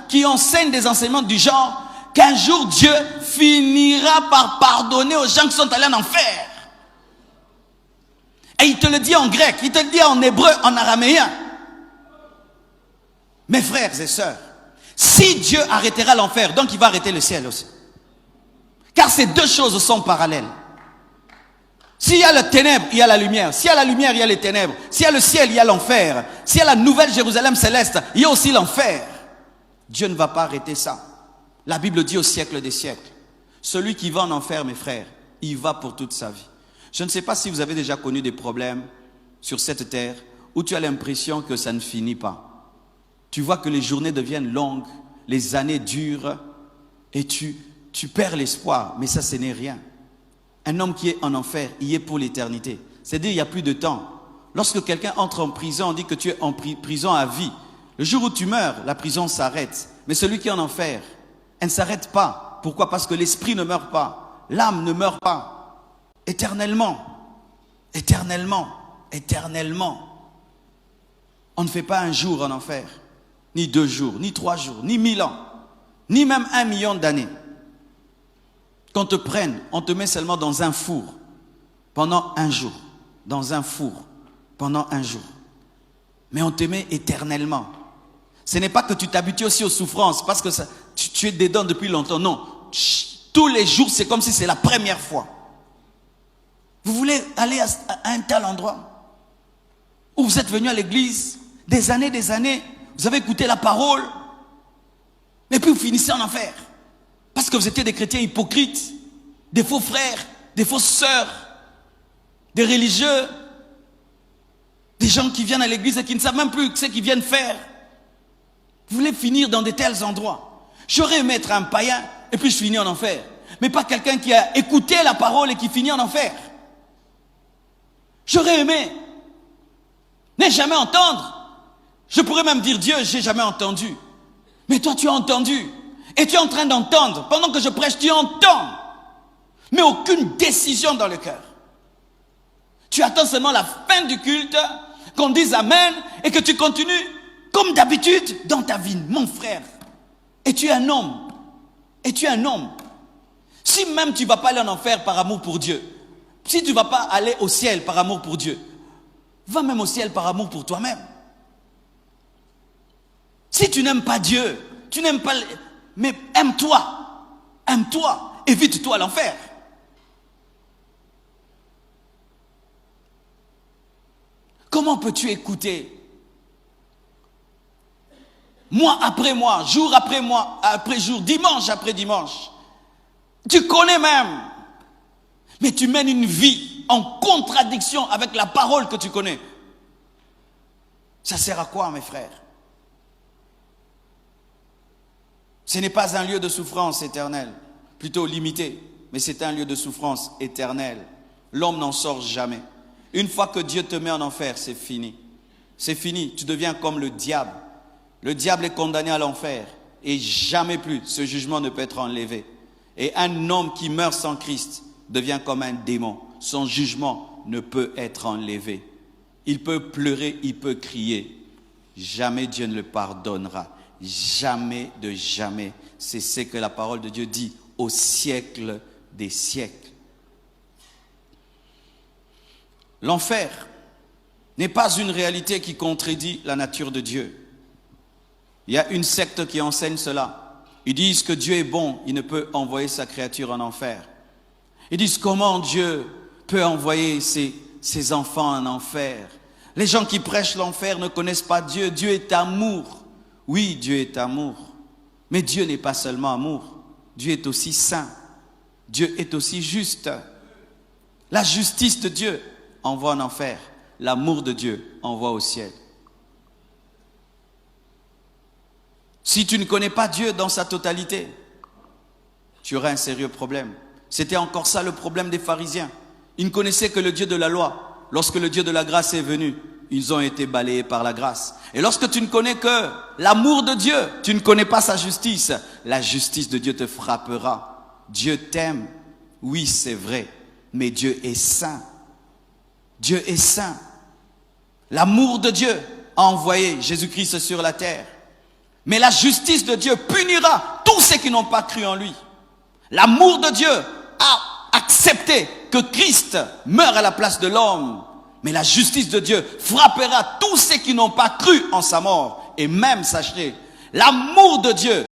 qui enseignent des enseignements du genre qu'un jour Dieu finira par pardonner aux gens qui sont allés en enfer. Et il te le dit en grec, il te le dit en hébreu, en araméen. Mes frères et sœurs, si Dieu arrêtera l'enfer, donc il va arrêter le ciel aussi. Car ces deux choses sont parallèles. S'il y a le ténèbre, il y a la lumière. S'il y a la lumière, il y a les ténèbres. S'il y a le ciel, il y a l'enfer. S'il y a la nouvelle Jérusalem céleste, il y a aussi l'enfer. Dieu ne va pas arrêter ça. La Bible dit au siècle des siècles. Celui qui va en enfer, mes frères, il va pour toute sa vie. Je ne sais pas si vous avez déjà connu des problèmes sur cette terre où tu as l'impression que ça ne finit pas. Tu vois que les journées deviennent longues, les années durent et tu perds l'espoir. Mais ça, ce n'est rien. Un homme qui est en enfer, il y est pour l'éternité. C'est-à-dire, il n'y a plus de temps. Lorsque quelqu'un entre en prison, on dit que tu es en prison à vie. Le jour où tu meurs, la prison s'arrête. Mais celui qui est en enfer, elle ne s'arrête pas. Pourquoi? Parce que l'esprit ne meurt pas. L'âme ne meurt pas. Éternellement. Éternellement. Éternellement. On ne fait pas un jour en enfer. Ni 2 jours, ni 3 jours, ni 1000 ans. Ni même 1 million d'années. Qu'on te prenne, on te met seulement dans un four. Pendant 1 jour. Dans un four. Pendant 1 jour. Mais on te met éternellement. Ce n'est pas que tu t'habitues aussi aux souffrances parce que tu es dedans depuis longtemps. Non. Tous les jours, c'est comme si c'est la première fois. Vous voulez aller à un tel endroit où vous êtes venu à l'église des années, vous avez écouté la parole, et puis vous finissez en enfer. Parce que vous étiez des chrétiens hypocrites, des faux frères, des fausses sœurs, des religieux, des gens qui viennent à l'église et qui ne savent même plus ce qu'ils viennent faire. Vous voulez finir dans de tels endroits. J'aurais aimé être un païen et puis je finis en enfer. Mais pas quelqu'un qui a écouté la parole et qui finit en enfer. J'aurais aimé ne jamais entendre. Je pourrais même dire Dieu, j'ai jamais entendu. Mais toi tu as entendu. Et tu es en train d'entendre. Pendant que je prêche, tu entends. Mais aucune décision dans le cœur. Tu attends seulement la fin du culte, qu'on dise Amen, et que tu continues comme d'habitude dans ta vie, mon frère. Et tu es un homme. Et tu es un homme. Si même tu ne vas pas aller en enfer par amour pour Dieu, si tu ne vas pas aller au ciel par amour pour Dieu, va même au ciel par amour pour toi-même. Si tu n'aimes pas Dieu, tu n'aimes pas... Mais aime-toi. Aime-toi. Évite-toi l'enfer. Comment peux-tu écouter mois après mois, jour après jour, dimanche après dimanche? Tu connais même. Mais tu mènes une vie en contradiction avec la parole que tu connais. Ça sert à quoi, mes frères? Ce n'est pas un lieu de souffrance éternelle, plutôt limité, mais c'est un lieu de souffrance éternelle. L'homme n'en sort jamais. Une fois que Dieu te met en enfer, c'est fini. C'est fini, tu deviens comme le diable. Le diable est condamné à l'enfer et jamais plus ce jugement ne peut être enlevé. Et un homme qui meurt sans Christ devient comme un démon. Son jugement ne peut être enlevé. Il peut pleurer, il peut crier. Jamais Dieu ne le pardonnera. Jamais de jamais. C'est ce que la parole de Dieu dit au siècle des siècles. L'enfer n'est pas une réalité qui contredit la nature de Dieu. Il y a une secte qui enseigne cela. Ils disent que Dieu est bon, il ne peut envoyer sa créature en enfer. Ils disent comment Dieu peut envoyer ses enfants en enfer. Les gens qui prêchent l'enfer ne connaissent pas Dieu. Dieu est amour. Oui, Dieu est amour. Mais Dieu n'est pas seulement amour. Dieu est aussi saint. Dieu est aussi juste. La justice de Dieu envoie en enfer. L'amour de Dieu envoie au ciel. Si tu ne connais pas Dieu dans sa totalité, tu auras un sérieux problème. C'était encore ça le problème des pharisiens. Ils ne connaissaient que le Dieu de la loi. Lorsque le Dieu de la grâce est venu, ils ont été balayés par la grâce. Et lorsque tu ne connais que l'amour de Dieu, tu ne connais pas sa justice, la justice de Dieu te frappera. Dieu t'aime, oui c'est vrai, mais Dieu est saint. Dieu est saint. L'amour de Dieu a envoyé Jésus-Christ sur la terre. Mais la justice de Dieu punira tous ceux qui n'ont pas cru en lui. L'amour de Dieu a accepté que Christ meure à la place de l'homme. Mais la justice de Dieu frappera tous ceux qui n'ont pas cru en sa mort. Et même, sachez, l'amour de Dieu